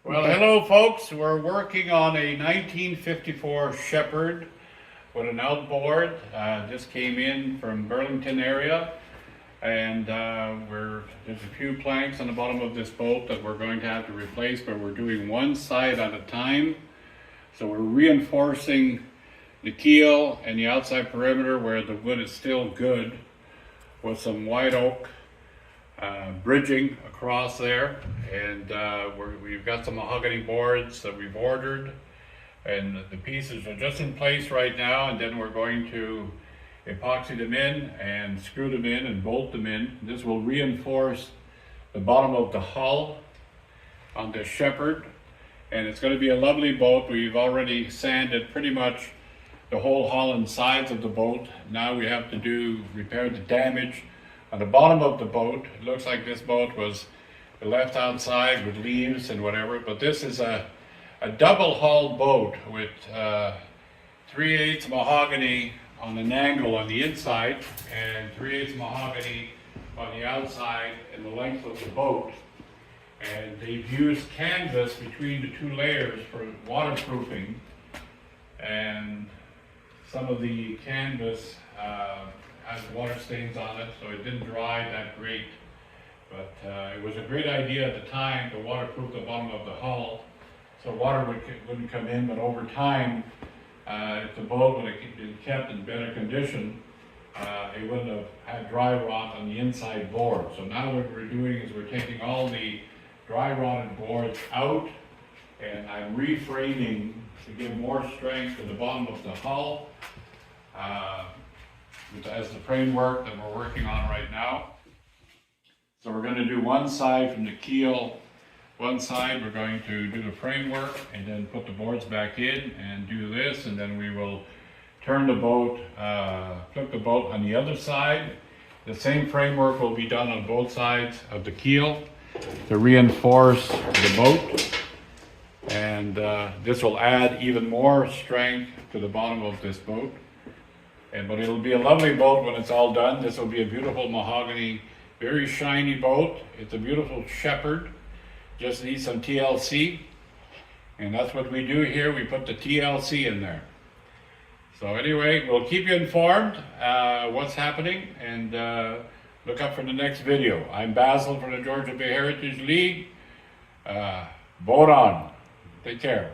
Well, hello folks. We're working on a 1954 Shepherd with an outboard. This came in from Burlington area, and there's a few planks on the bottom of this boat that we're going to have to replace, but we're doing one side at a time. So we're reinforcing the keel and the outside perimeter where the wood is still good with some white oak bridging across there, and we've got some mahogany boards that we've ordered, and the pieces are just in place right now, and then we're going to epoxy them in and screw them in and bolt them in. This will reinforce the bottom of the hull on this Shepherd, and it's going to be a lovely boat. We've already sanded pretty much the whole hull and sides of the boat. Now we have to repair the damage on the bottom of the boat. It looks like this boat was left outside with leaves and whatever, but this is a double hull boat with 3/8 mahogany on an angle on the inside and 3/8 mahogany on the outside and the length of the boat. And they've used canvas between the two layers for waterproofing, and some of the canvas has water stains on it, so it didn't dry that great. But it was a great idea at the time to waterproof the bottom of the hull so water wouldn't come in, but over time, if the boat would have been kept in better condition, it wouldn't have had dry rot on the inside board. So now what we're doing is we're taking all the dry rotted boards out, and I'm reframing to give more strength to the bottom of the hull as the framework that we're working on right now. So we're going to do one side from the keel, one side we're going to do the framework and then put the boards back in and do this, and then we will turn the boat, flip the boat on the other side. The same framework will be done on both sides of the keel to reinforce the boat, and this will add even more strength to the bottom of this boat. But it'll be a lovely boat when it's all done. This will be a beautiful mahogany, very shiny boat. It's a beautiful Shepherd. Just needs some TLC, and that's what we do here. We put the TLC in there. So anyway, we'll keep you informed what's happening, and look up for the next video. I'm Basil from the Georgia Bay Heritage League. Vote on. Take care.